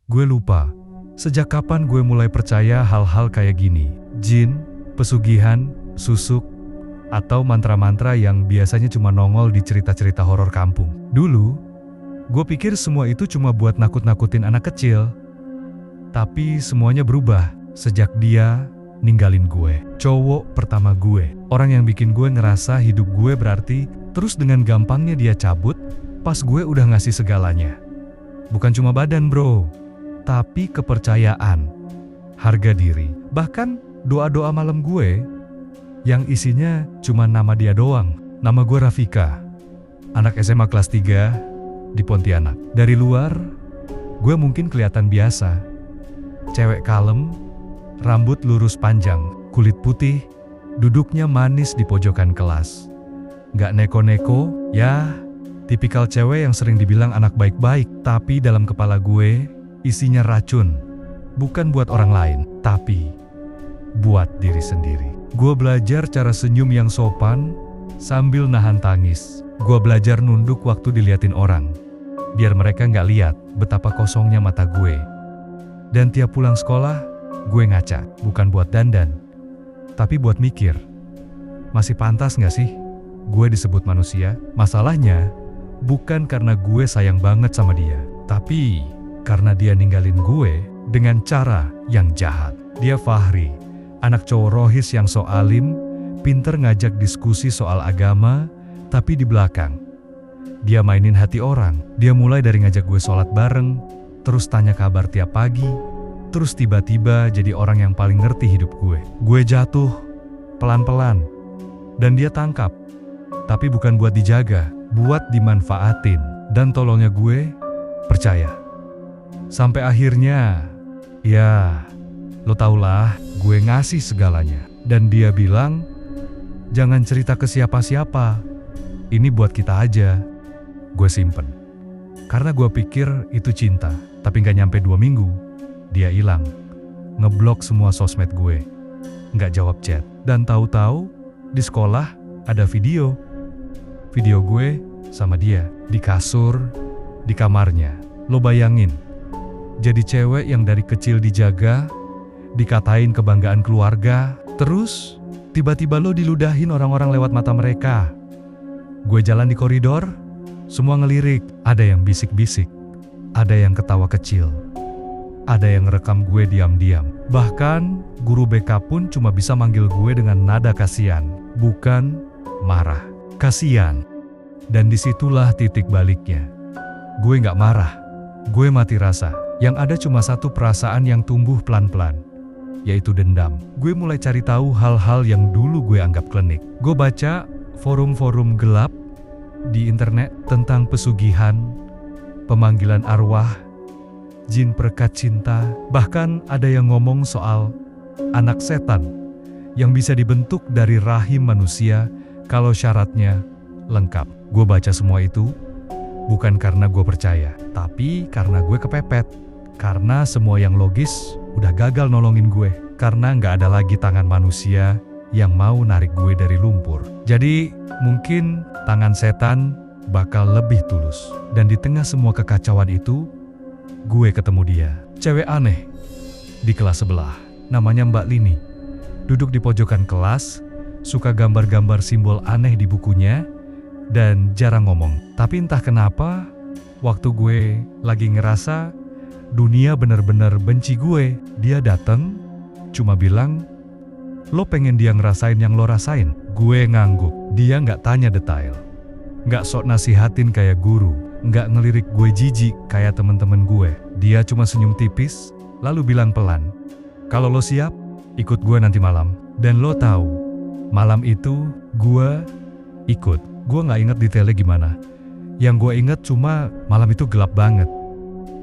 Gue lupa, sejak kapan gue mulai percaya hal-hal kayak gini. Jin, pesugihan, susuk, atau mantra-mantra yang biasanya cuma nongol di cerita-cerita horor kampung. Dulu, gue pikir semua itu cuma buat nakut-nakutin anak kecil. Tapi semuanya berubah sejak dia ninggalin gue. Cowok pertama gue. Orang yang bikin gue ngerasa hidup gue berarti, terus dengan gampangnya dia cabut pas gue udah ngasih segalanya. Bukan cuma badan bro, tapi kepercayaan, harga diri, bahkan doa-doa malam gue yang isinya cuma nama dia doang. Nama gue Rafika, anak SMA kelas 3 di Pontianak. Dari luar, gue mungkin kelihatan biasa. Cewek kalem, rambut lurus panjang, kulit putih, duduknya manis di pojokan kelas. Gak neko-neko, ya tipikal cewek yang sering dibilang anak baik-baik. Tapi dalam kepala gue, isinya racun, bukan buat orang lain, tapi buat diri sendiri. Gue belajar cara senyum yang sopan sambil nahan tangis. Gue belajar nunduk waktu diliatin orang, biar mereka nggak lihat betapa kosongnya mata gue. Dan tiap pulang sekolah, gue ngaca, bukan buat dandan, tapi buat mikir, masih pantas nggak sih gue disebut manusia? Masalahnya, bukan karena gue sayang banget sama dia, tapi karena dia ninggalin gue dengan cara yang jahat. Dia Fahri, anak cowok rohis yang so alim, pinter ngajak diskusi soal agama, tapi di belakang dia mainin hati orang. Dia mulai dari ngajak gue sholat bareng, terus tanya kabar tiap pagi, terus tiba-tiba jadi orang yang paling ngerti hidup gue. Gue jatuh pelan-pelan, dan dia tangkap, tapi bukan buat dijaga, buat dimanfaatin. Dan tolongnya gue percaya. Sampai akhirnya, ya lo taulah, gue ngasih segalanya. Dan dia bilang, jangan cerita ke siapa-siapa, ini buat kita aja. Gue simpen, karena gue pikir itu cinta. Tapi gak nyampe 2 minggu, dia hilang. Ngeblok semua sosmed gue, gak jawab chat. Dan tahu-tahu di sekolah ada video gue sama dia di kasur, di kamarnya. Lo bayangin, jadi cewek yang dari kecil dijaga, dikatain kebanggaan keluarga, terus tiba-tiba lo diludahin orang-orang lewat mata mereka. Gue jalan di koridor, semua ngelirik, ada yang bisik-bisik, ada yang ketawa kecil, ada yang rekam gue diam-diam. Bahkan guru BK pun cuma bisa manggil gue dengan nada kasihan, bukan marah, kasihan. Dan disitulah titik baliknya. Gue gak marah, gue mati rasa. Yang ada cuma satu perasaan yang tumbuh pelan-pelan, yaitu dendam. Gue mulai cari tahu hal-hal yang dulu gue anggap klinik. Gue baca forum-forum gelap di internet tentang pesugihan, pemanggilan arwah, jin perekat cinta. Bahkan ada yang ngomong soal anak setan yang bisa dibentuk dari rahim manusia kalau syaratnya lengkap. Gue baca semua itu bukan karena gue percaya, tapi karena gue kepepet. Karena semua yang logis udah gagal nolongin gue. Karena nggak ada lagi tangan manusia yang mau narik gue dari lumpur. Jadi mungkin tangan setan bakal lebih tulus. Dan di tengah semua kekacauan itu, gue ketemu dia. Cewek aneh di kelas sebelah, namanya Mbak Lini. Duduk di pojokan kelas, suka gambar-gambar simbol aneh di bukunya, dan jarang ngomong. Tapi entah kenapa, waktu gue lagi ngerasa dunia bener-bener benci gue, dia dateng, cuma bilang, lo pengen dia ngerasain yang lo rasain? Gue ngangguk. Dia nggak tanya detail, nggak sok nasihatin kayak guru, nggak ngelirik gue jijik kayak temen-temen gue. Dia cuma senyum tipis, lalu bilang pelan, kalau lo siap, ikut gue nanti malam. Dan lo tahu, malam itu gue ikut. Gue nggak inget detailnya gimana. Yang gue inget cuma malam itu gelap banget.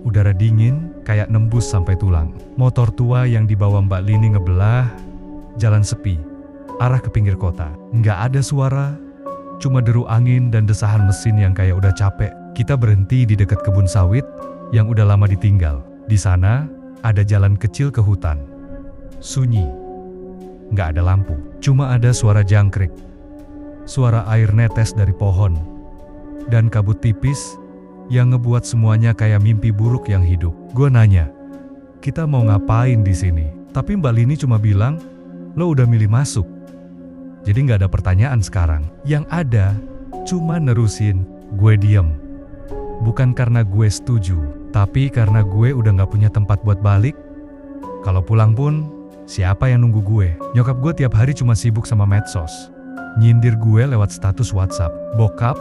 Udara dingin kayak nembus sampai tulang. Motor tua yang dibawa Mbak Lini ngebelah, jalan sepi, arah ke pinggir kota. Nggak ada suara, cuma deru angin dan desahan mesin yang kayak udah capek. Kita berhenti di dekat kebun sawit yang udah lama ditinggal. Di sana ada jalan kecil ke hutan. Sunyi, nggak ada lampu, cuma ada suara jangkrik, suara air netes dari pohon, dan kabut tipis yang ngebuat semuanya kayak mimpi buruk yang hidup. Gue nanya, kita mau ngapain di sini? Tapi Mbak Lini cuma bilang, lo udah milih masuk. Jadi nggak ada pertanyaan sekarang. Yang ada, cuma nerusin. Gue diem. Bukan karena gue setuju, tapi karena gue udah nggak punya tempat buat balik. Kalau pulang pun, siapa yang nunggu gue? Nyokap gue tiap hari cuma sibuk sama medsos. Nyindir gue lewat status WhatsApp. Bokap,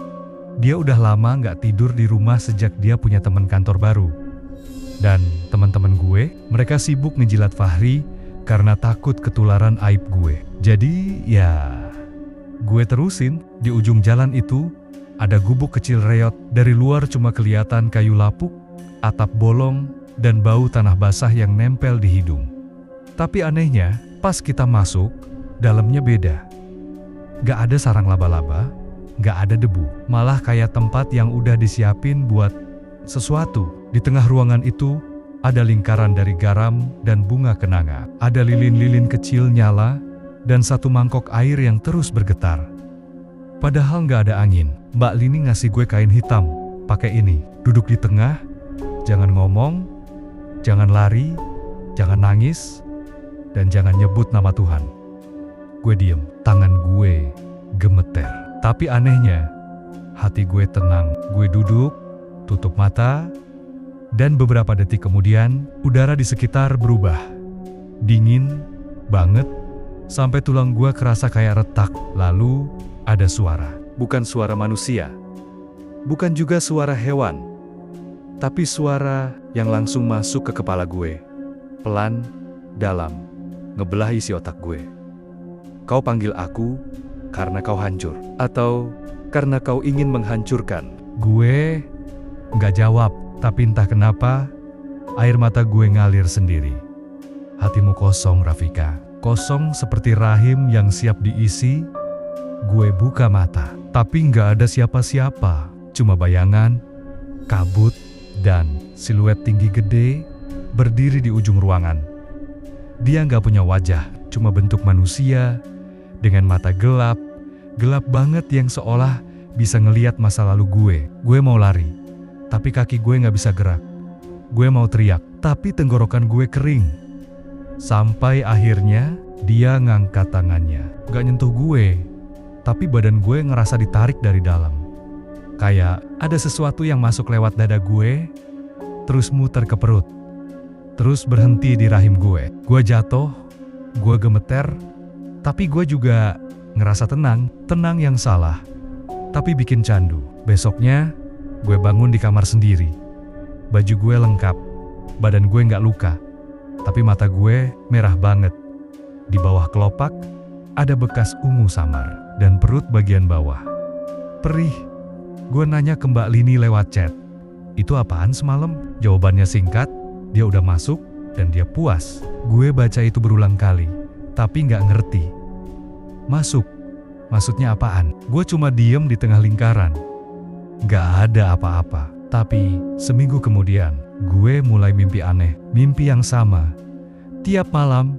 dia udah lama nggak tidur di rumah sejak dia punya teman kantor baru. Dan teman-teman gue, mereka sibuk ngejilat Fahri karena takut ketularan aib gue. Jadi ya, gue terusin. Di ujung jalan itu, ada gubuk kecil reot. Dari luar cuma kelihatan kayu lapuk, atap bolong, dan bau tanah basah yang nempel di hidung. Tapi anehnya, pas kita masuk, dalamnya beda. Gak ada sarang laba-laba, gak ada debu. Malah kayak tempat yang udah disiapin buat sesuatu. Di tengah ruangan itu, ada lingkaran dari garam dan bunga kenanga. Ada lilin-lilin kecil nyala, dan satu mangkok air yang terus bergetar. Padahal gak ada angin. Mbak Lini ngasih gue kain hitam. Pakai ini, duduk di tengah, jangan ngomong, jangan lari, jangan nangis, dan jangan nyebut nama Tuhan. Gue diem, tangan gue gemeter. Tapi anehnya, hati gue tenang. Gue duduk, tutup mata, dan beberapa detik kemudian, udara di sekitar berubah. Dingin banget, sampai tulang gue kerasa kayak retak. Lalu, ada suara. Bukan suara manusia. Bukan juga suara hewan. Tapi suara yang langsung masuk ke kepala gue. Pelan, dalam, ngebelah isi otak gue. Kau panggil aku karena kau hancur. Atau karena kau ingin menghancurkan. Gue nggak jawab. Tapi entah kenapa, air mata gue ngalir sendiri. Hatimu kosong, Rafika. Kosong seperti rahim yang siap diisi. Gue buka mata, tapi nggak ada siapa-siapa. Cuma bayangan, kabut, dan siluet tinggi gede berdiri di ujung ruangan. Dia nggak punya wajah, cuma bentuk manusia dengan mata gelap, gelap banget yang seolah bisa ngeliat masa lalu gue. Gue mau lari, tapi kaki gue nggak bisa gerak. Gue mau teriak, tapi tenggorokan gue kering. Sampai akhirnya dia ngangkat tangannya. Gak nyentuh gue, tapi badan gue ngerasa ditarik dari dalam. Kayak ada sesuatu yang masuk lewat dada gue, terus muter ke perut, terus berhenti di rahim gue. Gue jatuh, gue gemeter, tapi gue juga ngerasa tenang. Tenang yang salah, tapi bikin candu. Besoknya, gue bangun di kamar sendiri. Baju gue lengkap, badan gue nggak luka, tapi mata gue merah banget. Di bawah kelopak, ada bekas ungu samar, dan perut bagian bawah perih. Gue nanya ke Mbak Lini lewat chat, itu apaan semalam? Jawabannya singkat, dia udah masuk dan dia puas. Gue baca itu berulang kali, tapi nggak ngerti. Masuk, maksudnya apaan? Gue cuma diem di tengah lingkaran. Gak ada apa-apa. Tapi seminggu kemudian, gue mulai mimpi aneh. Mimpi yang sama. Tiap malam,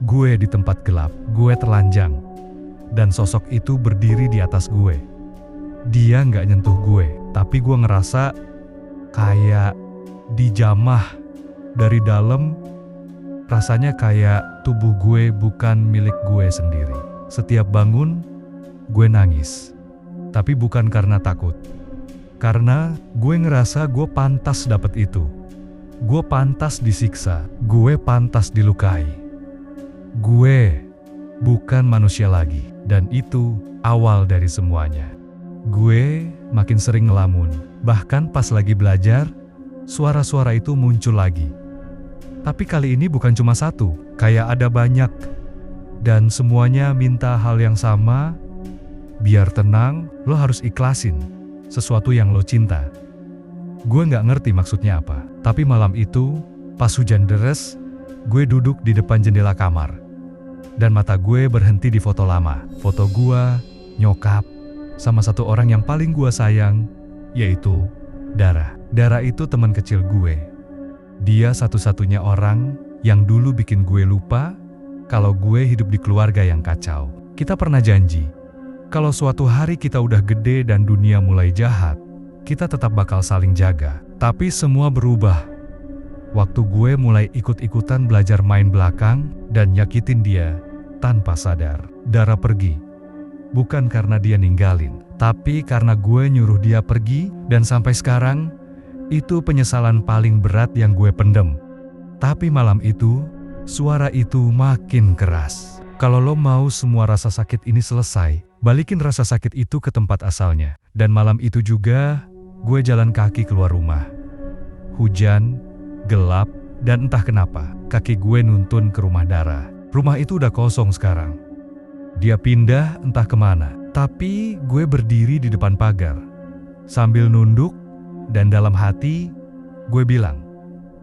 gue di tempat gelap. Gue telanjang. Dan sosok itu berdiri di atas gue. Dia gak nyentuh gue. Tapi gue ngerasa kayak dijamah dari dalam. Rasanya kayak tubuh gue bukan milik gue sendiri. Setiap bangun, gue nangis. Tapi bukan karena takut. Karena gue ngerasa gue pantas dapet itu. Gue pantas disiksa. Gue pantas dilukai. Gue bukan manusia lagi. Dan itu awal dari semuanya. Gue makin sering ngelamun. Bahkan pas lagi belajar, suara-suara itu muncul lagi. Tapi kali ini bukan cuma satu. Kayak ada banyak. Dan semuanya minta hal yang sama. Biar tenang, lo harus ikhlasin sesuatu yang lo cinta. Gue gak ngerti maksudnya apa. Tapi malam itu, pas hujan deres, gue duduk di depan jendela kamar. Dan mata gue berhenti di foto lama. Foto gue, nyokap, sama satu orang yang paling gue sayang, yaitu Dara. Dara itu teman kecil gue. Dia satu-satunya orang yang dulu bikin gue lupa kalau gue hidup di keluarga yang kacau. Kita pernah janji, kalau suatu hari kita udah gede dan dunia mulai jahat, kita tetap bakal saling jaga. Tapi semua berubah waktu gue mulai ikut-ikutan belajar main belakang dan nyakitin dia tanpa sadar. Dara pergi, bukan karena dia ninggalin, tapi karena gue nyuruh dia pergi, dan sampai sekarang, itu penyesalan paling berat yang gue pendem. Tapi malam itu, suara itu makin keras. Kalau lo mau semua rasa sakit ini selesai, balikin rasa sakit itu ke tempat asalnya. Dan malam itu juga, gue jalan kaki keluar rumah. Hujan, gelap, dan entah kenapa, kaki gue nuntun ke rumah Dara. Rumah itu udah kosong sekarang. Dia pindah entah kemana. Tapi gue berdiri di depan pagar, sambil nunduk, dan dalam hati, gue bilang,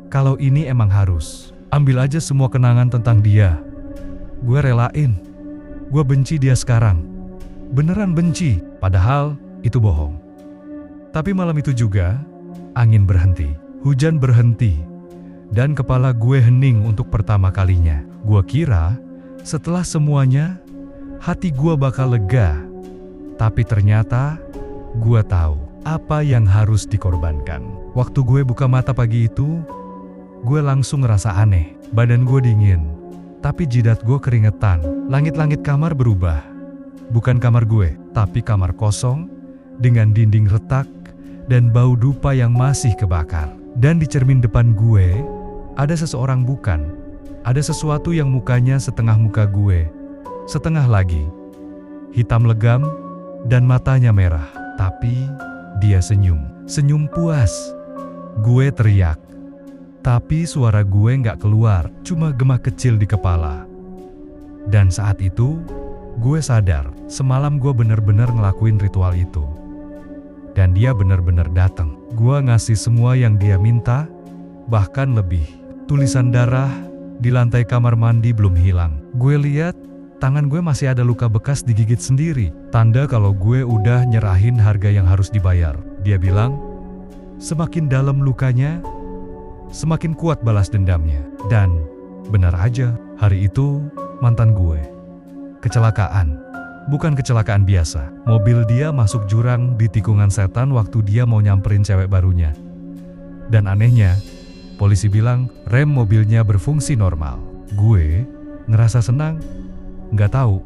kalau ini emang harus, ambil aja semua kenangan tentang dia. Gue relain. Gue benci dia sekarang. Beneran benci, padahal itu bohong. Tapi malam itu juga, angin berhenti, hujan berhenti, dan kepala gue hening untuk pertama kalinya. Gue kira, setelah semuanya, hati gue bakal lega. Tapi ternyata, gue tahu apa yang harus dikorbankan. Waktu gue buka mata pagi itu, gue langsung ngerasa aneh. Badan gue dingin, tapi jidat gue keringetan. Langit-langit kamar berubah. Bukan kamar gue, tapi kamar kosong, dengan dinding retak, dan bau dupa yang masih kebakar. Dan di cermin depan gue, ada seseorang bukan. Ada sesuatu yang mukanya setengah muka gue, setengah lagi. Hitam legam, dan matanya merah. Tapi, dia senyum. Senyum puas. Gue teriak. Tapi suara gue nggak keluar, cuma gema kecil di kepala. Dan saat itu, gue sadar, semalam gue bener-bener ngelakuin ritual itu. Dan dia bener-bener datang. Gue ngasih semua yang dia minta, bahkan lebih. Tulisan darah di lantai kamar mandi belum hilang. Gue lihat, tangan gue masih ada luka bekas digigit sendiri. Tanda kalau gue udah nyerahin harga yang harus dibayar. Dia bilang, semakin dalam lukanya, semakin kuat balas dendamnya. Dan benar aja, hari itu mantan gue kecelakaan. Bukan kecelakaan biasa. Mobil dia masuk jurang di tikungan setan waktu dia mau nyamperin cewek barunya. Dan anehnya, polisi bilang rem mobilnya berfungsi normal. Gue ngerasa senang, nggak tahu.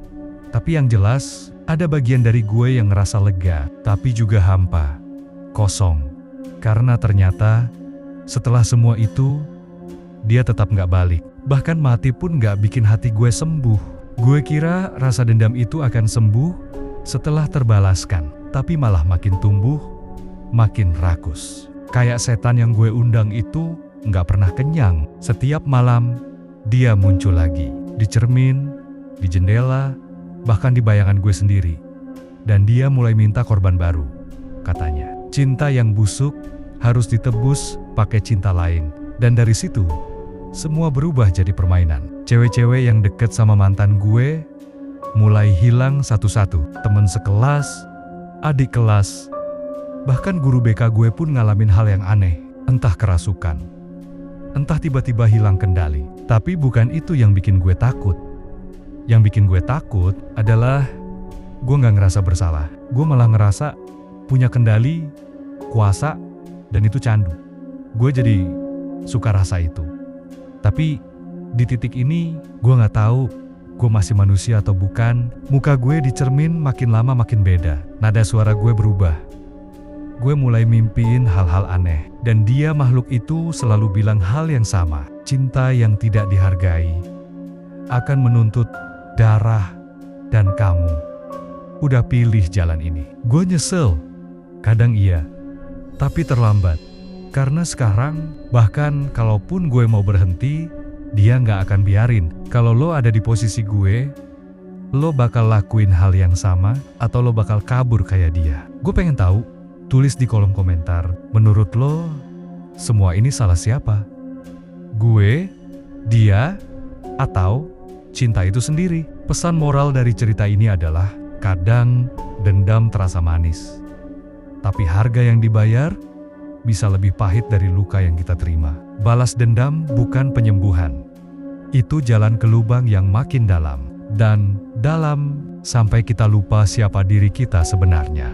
Tapi yang jelas, ada bagian dari gue yang ngerasa lega, tapi juga hampa, kosong. Karena ternyata, setelah semua itu, dia tetap nggak balik. Bahkan mati pun nggak bikin hati gue sembuh. Gue kira rasa dendam itu akan sembuh setelah terbalaskan. Tapi malah makin tumbuh, makin rakus. Kayak setan yang gue undang itu nggak pernah kenyang. Setiap malam, dia muncul lagi. Di cermin, di jendela, bahkan di bayangan gue sendiri. Dan dia mulai minta korban baru. Katanya, cinta yang busuk harus ditebus pakai cinta lain. Dan dari situ, semua berubah jadi permainan. Cewek-cewek yang deket sama mantan gue mulai hilang satu-satu. Temen sekelas, adik kelas, bahkan guru BK gue pun ngalamin hal yang aneh. Entah kerasukan, entah tiba-tiba hilang kendali. Tapi bukan itu yang bikin gue takut. Yang bikin gue takut adalah gue gak ngerasa bersalah. Gue malah ngerasa punya kendali, kuasa, dan itu candu. Gue jadi suka rasa itu. Tapi di titik ini, gue gak tahu gue masih manusia atau bukan. Muka gue di cermin makin lama makin beda. Nada suara gue berubah. Gue mulai mimpiin hal-hal aneh. Dan dia makhluk itu selalu bilang hal yang sama. Cinta yang tidak dihargai akan menuntut darah dan kamu. Udah pilih jalan ini. Gue nyesel. Kadang iya. Tapi terlambat. Karena sekarang, bahkan kalaupun gue mau berhenti, dia nggak akan biarin. Kalau lo ada di posisi gue, lo bakal lakuin hal yang sama, atau lo bakal kabur kayak dia. Gue pengen tahu, tulis di kolom komentar, menurut lo, semua ini salah siapa? Gue, dia, atau cinta itu sendiri? Pesan moral dari cerita ini adalah, kadang dendam terasa manis. Tapi harga yang dibayar, bisa lebih pahit dari luka yang kita terima. Balas dendam bukan penyembuhan. Itu jalan ke lubang yang makin dalam. Dan dalam sampai kita lupa siapa diri kita sebenarnya.